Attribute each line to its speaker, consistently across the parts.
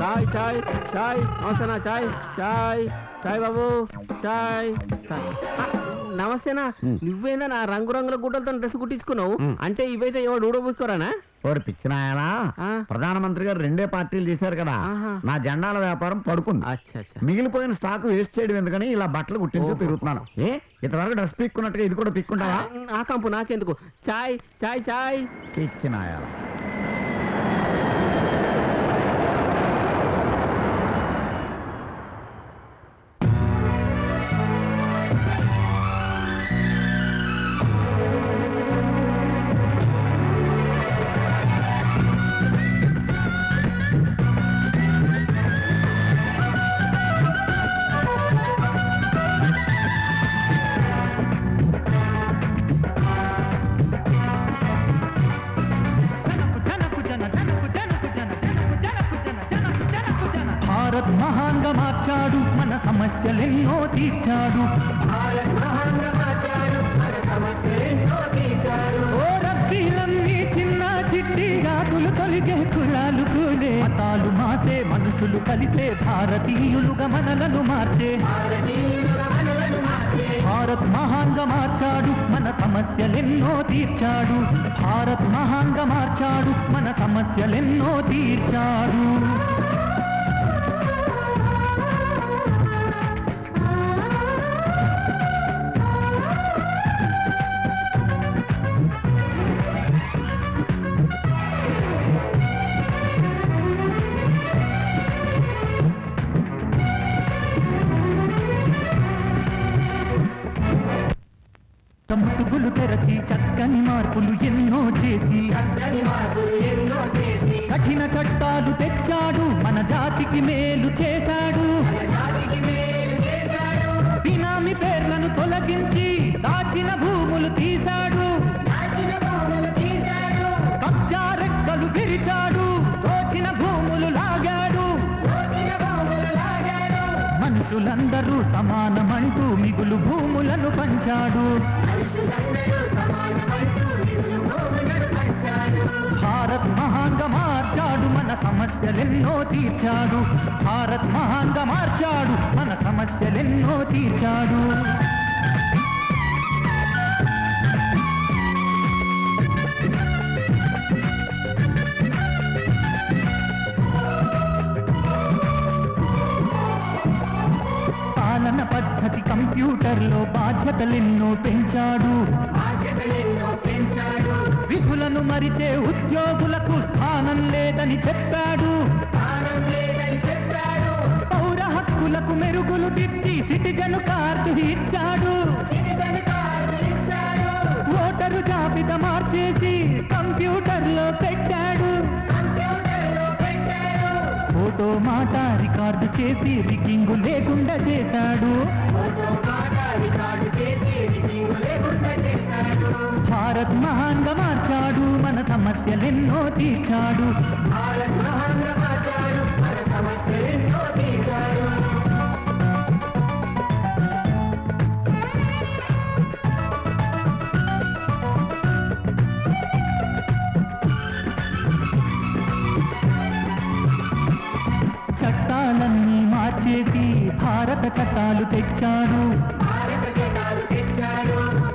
Speaker 1: చాయ్ చాయ్ చాయ్ నమస్తేనా చాయ్ చాయ్ చాయ్ బాబు చాయ్ నమస్తేనా నువ్వేనా నా రంగురంగుల గుడ్డలతో డ్రెస్ కుట్టించుకున్నావు అంటే ఇవైతే ఎవడు ఊడబూసుకోరానా
Speaker 2: ఓరి పిచ్చినాయనా ప్రధానమంత్రి గారు 2 పార్టీలు చేశారు కదా నా జెండాల వ్యాపారం పడుకుంది మిగిలిపోయిన స్టాక్ వేస్ట్ చేయడం ఎందుకని ఇలా బట్టలు కుట్టించు తిరుగుతున్నాను ఇంతవరకు డ్రెస్ పిక్కున్నట్టుగా ఇది కూడా పిక్కుంటావా
Speaker 1: ఆ కంపు నాకెందుకు చాయ్ చాయ్ చాయ్
Speaker 2: పిచ్చినాయా
Speaker 3: మార్చాడు మన సమస్యలెన్నో తీర్చాడు ఓ రద్దీలన్నీ చిన్న చిట్టి జాతులు తొలిగే కులాలు కూలే మతాలు మాసే మనుషులు కలిసే భారతీయులుగా మనలను మార్చే భారత్ మహాంగా మార్చాడు మన సమస్యలెన్నో తీర్చాడు భారత్ మహాంగా మార్చాడు మన సమస్యలెన్నో తీర్చాడు ముసుగులు తెరచి చక్కని మార్పులు ఎన్నో చేసి కఠిన చట్టాలు తెచ్చాడు మన జాతికి మేలు చేశాడు బినామీ పేర్లను తొలగించి దాచిన భూములు తీశాడు కబ్జా రెక్కలు విరిచాడు దోచిన భూములు లాగాడు మనుషులందరూ సమానమంటూ మిగులు భూములను పంచాడు భారత్ మహాంగా మార్చాడు మన సమస్యలెన్నో తీర్చాడు భారత్ మహాంగా మార్చాడు మన సమస్యలెన్నో తీర్చాడు పాలన పద్ధతి కంప్యూటర్లో బాధ్యతలెన్నో పెంచాడు విధులను మరిచే ఉద్యోగులకు స్థానం లేదని చెప్పాడు పౌర హక్కులకు మెరుగులు దిద్ది సిటిజన్ కార్డు ఇచ్చాడు ఓటరు జాబితా మార్చేసి కంప్యూటర్లో పెట్టాడు ఫోటో మాట రికార్డు చేసి రికింగు లేకుండా చేశాడు భారత్ మహాంగా మార్చాడు మన సమస్యలెన్నో తీర్చాడు చట్టాలన్నీ మార్చేసి భారత చట్టాలు తెచ్చాడు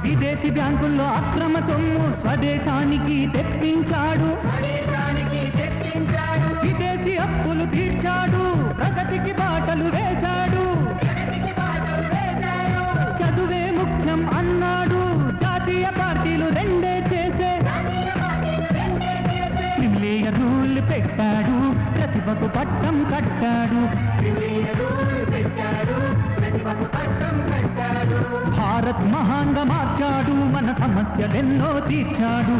Speaker 3: విదేశీ బ్యాంకుల్లో అక్రమ సొమ్ము స్వదేశానికి తెప్పించాడు విదేశీ అప్పులు తీర్చాడు ప్రగతికి బాటలు వేశాడు చదువే ముఖ్యం అన్నాడు జాతీయ పార్టీలు రెండే చేసే రూల్ పెట్టాడు ప్రతిభకు పట్టం కట్టాడు భారత్ మహాంగా మార్చాడు మన సమస్యలెన్నో తీర్చాడు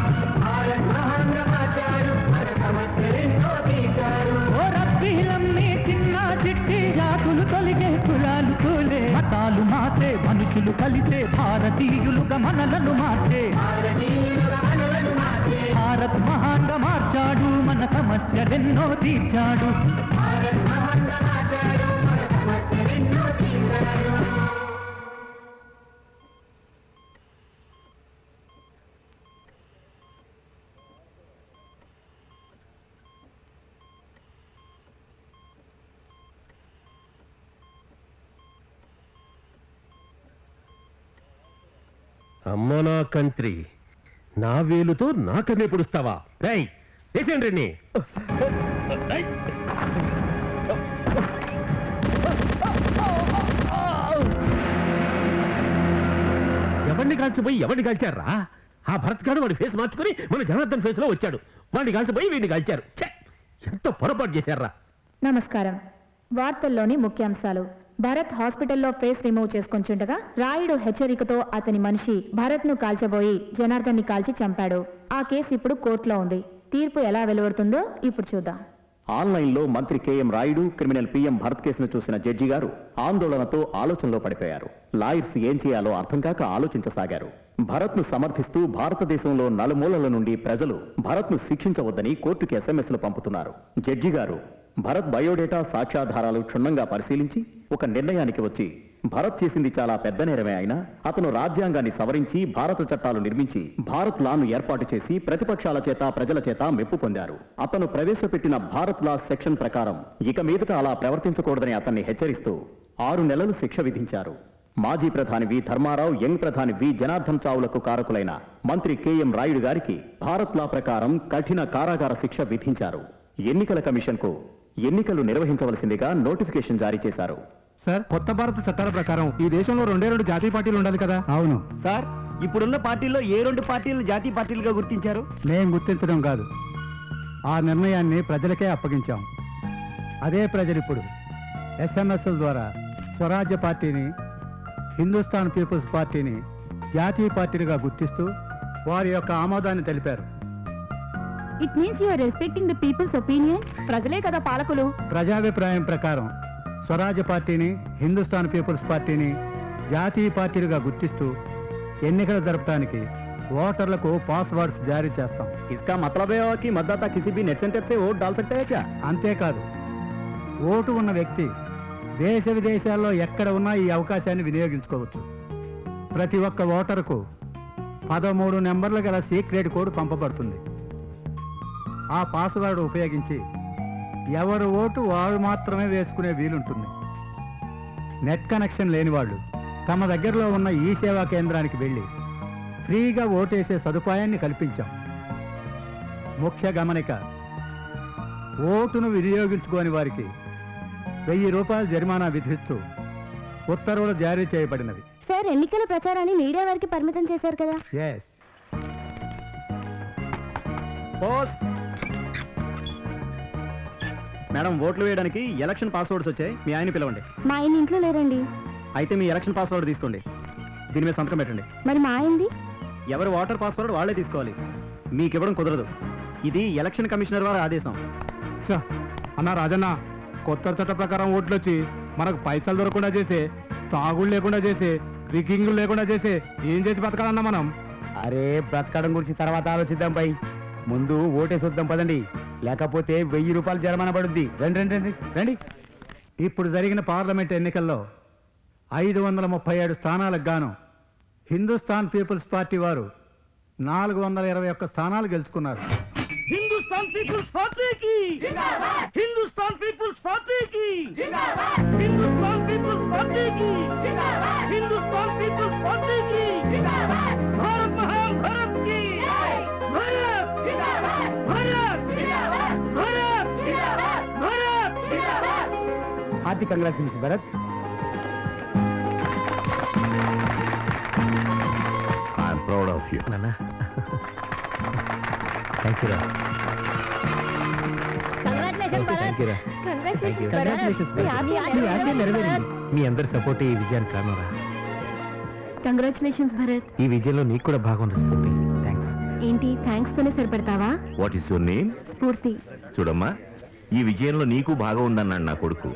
Speaker 3: ఓ రద్దీలన్నీ చిన్న చిట్టి జాతులు తొలిగే కులాలు కూలే మతాలు మాసే మనుషులు కలిసే భారతీయులుగా మనలను మార్చే భారత్ మహాంగా మార్చాడు మన సమస్యలెన్నో తీర్చాడు
Speaker 4: అమ్మ నా కంత్రి, నా వేలుతో నాకన్నే పొడుస్తావా? రేయ్ వేసేయండి. ఎవరిని కాల్చిపోయి ఎవరిని కాల్చారా? ఆ భరత్ గారు వాడి ఫేస్ మార్చుకుని మన జనార్దన్ ఫేస్ లో వచ్చాడు. వాడిని కాల్చిపోయి వీడిని కాల్చారు. ఎంత పొరపాటు చేశారా?
Speaker 5: నమస్కారం. వార్తల్లోని ముఖ్యాంశాలు. భరత్ హాస్పిటల్లో ఫేస్ రిమూవ్ చేసుకొంచుండగా రాయుడు హెచ్చరికతో అతని మనిషి భరత్ ను కాల్చబోయి జనార్దన్ ని కాల్చి చంపాడు. ఆ కేసు ఇప్పుడు కోర్టులో ఉంది. తీర్పు ఎలా వెలువడుతుందో ఇప్పుడు చూద్దాం.
Speaker 6: ఆన్లైన్లో మంత్రి KM Rayudu, criminal PM Bharat కేసును చూసిన జడ్జి గారు ఆందోళనతో ఆలోచనలో పడిపోయారు. లాయర్స్ ఏం చేయాలో అర్థం కాక ఆలోచించసాగారు. భరత్ ను సమర్థిస్తూ భారతదేశంలో నలుమూలల నుండి ప్రజలు భరత్ ను శిక్షించవద్దని కోర్టుకి ఎస్ఎంఎస్లు పంపుతున్నారు. జడ్జి గారు భరత్ బయోడేటా సాక్ష్యాధారాలు క్షుణ్ణంగా పరిశీలించి ఒక నిర్ణయానికి వచ్చి భరత్ చేసింది చాలా పెద్ద నేరమే అయినా అతను రాజ్యాంగాన్ని సవరించి భారత చట్టాలు నిర్మించి భారత్ లాను ఏర్పాటు చేసి ప్రతిపక్షాల చేత ప్రజల చేత మెప్పు పొందారు. అతను ప్రవేశపెట్టిన భారత్ లా సెక్షన్ ప్రకారం ఇక మీదట అలా ప్రవర్తించకూడదని అతన్ని హెచ్చరిస్తూ 6 నెలలు శిక్ష విధించారు. మాజీ ప్రధాని వి ధర్మారావు, యంగ్ ప్రధాని వి జనార్దన్ చావులకు కారకులైన మంత్రి కేఎం రాయుడు గారికి భారత్ లా ప్రకారం కఠిన కారాగార శిక్ష విధించారు. ఎన్నికల కమిషన్ కు ఎన్నికలు నిర్వహించవలసిందిగా నోటిఫికేషన్ జారీ చేశారు.
Speaker 7: సార్, కొత్త భారత చట్టాల ప్రకారం ఈ దేశంలో 2 జాతీయ పార్టీలు ఉండాలి కదా? అవును
Speaker 2: సార్, ఇప్పుడున్న పార్టీల్లో ఏ 2 పార్టీలను జాతీయ పార్టీలుగా గుర్తించారు?
Speaker 7: మేము గుర్తించడం కాదు, ఆ నిర్ణయాన్ని ప్రజలకే అప్పగించాం. అదే ప్రజలు ఇప్పుడు ఎస్ఎంఎస్ల ద్వారా స్వరాజ్య పార్టీని, హిందుస్థాన్ పీపుల్స్ పార్టీని జాతీయ పార్టీలుగా గుర్తిస్తూ వారి యొక్క ఆమోదాన్ని తెలిపారు.
Speaker 5: It means you are respecting the people's opinion. ప్రజలే కదా పాలకులు.
Speaker 7: ప్రజాభిప్రాయం ప్రకారం స్వరాజ్య పార్టీని, హిందుస్థాన్ పీపుల్స్ పార్టీని జాతీయ పార్టీలుగా గుర్తిస్తూ ఎన్నికలు జరపడానికి ఓటర్లకు పాస్వర్డ్స్ జారీ చేస్తాం.
Speaker 6: ఇస్కా మతలబ్ హై కి మతదాతా కిసి భీ నెట్ సెంటర్ సే ఓట్ డాల్ సక్తే హై క్యా?
Speaker 7: అంతేకాదు, ఓటు ఉన్న వ్యక్తి దేశ విదేశాల్లో ఎక్కడ ఉన్నా ఈ అవకాశాన్ని వినియోగించుకోవచ్చు. ప్రతి ఒక్క ఓటరుకు 13 నెంబర్లు గల సీక్రెట్ కోడ్ పంపబడుతుంది. ఆ పాస్వర్డ్ ఉపయోగించి ఎవరు ఓటు వారు మాత్రమే వేసుకునే వీలుంటుంది. నెట్ కనెక్షన్ లేని వాళ్ళు తమ దగ్గరలో ఉన్న ఈ సేవా కేంద్రానికి వెళ్ళి ఫ్రీగా ఓటేసే సదుపాయాన్ని కల్పించాం. ముఖ్య గమనిక, ఓటును వినియోగించుకోని వారికి 1000 రూపాయల జరిమానా విధిస్తూ ఉత్తర్వులు జారీ చేయబడినవి.
Speaker 5: సార్, ఎన్నికల ప్రచారాన్ని మీడియా వారికి పరిమితం చేశారు కదా?
Speaker 7: ఎస్.
Speaker 6: మేడం, ఓట్లు వేయడానికి ఎలక్షన్ పాస్వర్డ్స్ వచ్చాయి. మీ ఆయన పిలవండి.
Speaker 5: మా ఆయన ఇంట్లో లేరండి.
Speaker 6: అయితే మీ ఎలక్షన్ పాస్వర్డ్ తీసుకోండి. దీని మీద సంతకం పెట్టండి.
Speaker 5: మరి మా ఆయనది?
Speaker 6: ఎవరు ఓటర్ పాస్వర్డ్ వాళ్ళే తీసుకోవాలి. మీకు ఇవ్వడం కుదరదు. ఇది ఎలక్షన్ కమిషనర్ వారి ఆదేశం.
Speaker 7: అన్నా రాజన్న, కొత్త చట్ట ప్రకారం ఓట్లు వచ్చి మనకు పైసలు దొరకకుండా చేసే, తాగుళ్ళు లేకుండా చేసే, రికింగ్లు లేకుండా చేసే ఏం చేసి బతకాలన్నా మనం?
Speaker 2: అరే, బ్రతకడం గురించి తర్వాత ఆలోచిద్దాం పై, ముందు ఓటేసొద్దాం పదండి, లేకపోతే 1000 రూపాయలు జరిమానా పడుద్ది. రండి రండి రండి రండి.
Speaker 7: ఇప్పుడు జరిగిన పార్లమెంట్ ఎన్నికల్లో 537 స్థానాలకు గాను హిందుస్థాన్ పీపుల్స్ పార్టీ వారు 421 స్థానాలు గెలుచుకున్నారు.
Speaker 2: హిందుస్థాన్ పీపుల్స్ పార్టీకి జిందాబాద్! హిందుస్థాన్ పీపుల్స్ పార్టీకి జిందాబాద్! హిందుస్థాన్ పీపుల్స్ పార్టీకి జిందాబాద్! హిందుస్థాన్ పీపుల్స్ పార్టీకి జిందాబాద్! భారత్ మహాన్ భారత్ కి జై! భారత్ జిందాబాద్! భారత్ జిందాబాద్! భారత్ జిందాబాద్! భారత్ జిందాబాద్! Hearty congratulations Bharath.
Speaker 4: I am proud of you నాన్న. థ్యాంక్ యూ రా. మీ అందరి సపోర్ట్ ఈ విజయానికి కారణరా.
Speaker 5: కంగ్రాచులేషన్స్ భరత్.
Speaker 4: ఈ విజయంలో నీకు కూడా భాగం ఉంది స్ఫూర్తి. థ్యాంక్స్.
Speaker 5: ఏంటి థ్యాంక్స్ తోనే సరిపెడతావా?
Speaker 8: What is your name?
Speaker 5: Spoorthi.
Speaker 8: చూడమ్మా, ఈ విజయంలో నీకు భాగం ఉందన్నాడు నా కొడుకు.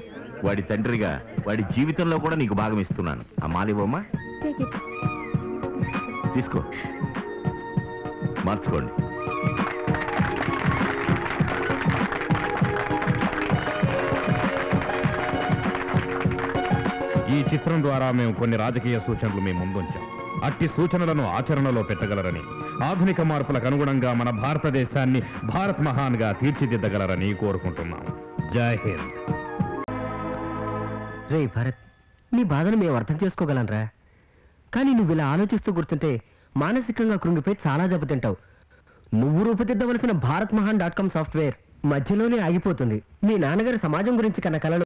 Speaker 8: వాడి తండ్రిగా వాడి జీవితంలో కూడా నీకు భాగం ఇస్తున్నాను. ఆ మాలివమ్మా, తీసుకో, మార్చుకోండి.
Speaker 9: ఈ చిత్రం ద్వారా మేము కొన్ని రాజకీయ సూచనలు మీ ముందుంచాం. అట్టి సూచనలను ఆచరణలో పెట్టగలరని, ఆధునిక మార్పులకు అనుగుణంగా మన భారతదేశాన్ని భారత్ మహాన్ గా తీర్చిదిద్దగలరని కోరుకుంటున్నాం. జై హింద్.
Speaker 1: రే భరత్, నీ బాధను మేము అర్థం చేసుకోగలనరా, కానీ నువ్వు ఇలా ఆలోచిస్తూ కూర్చుంటే మానసికంగా కృంగిపోయి చాలా దెబ్బతింటావు. నువ్వు రూపుదిద్దవలసిన భారత్ మహాన్ .com సాఫ్ట్వేర్ మధ్యలోనే ఆగిపోతుంది. మీ నాన్నగారి సమాజం గురించి కన్న కలలు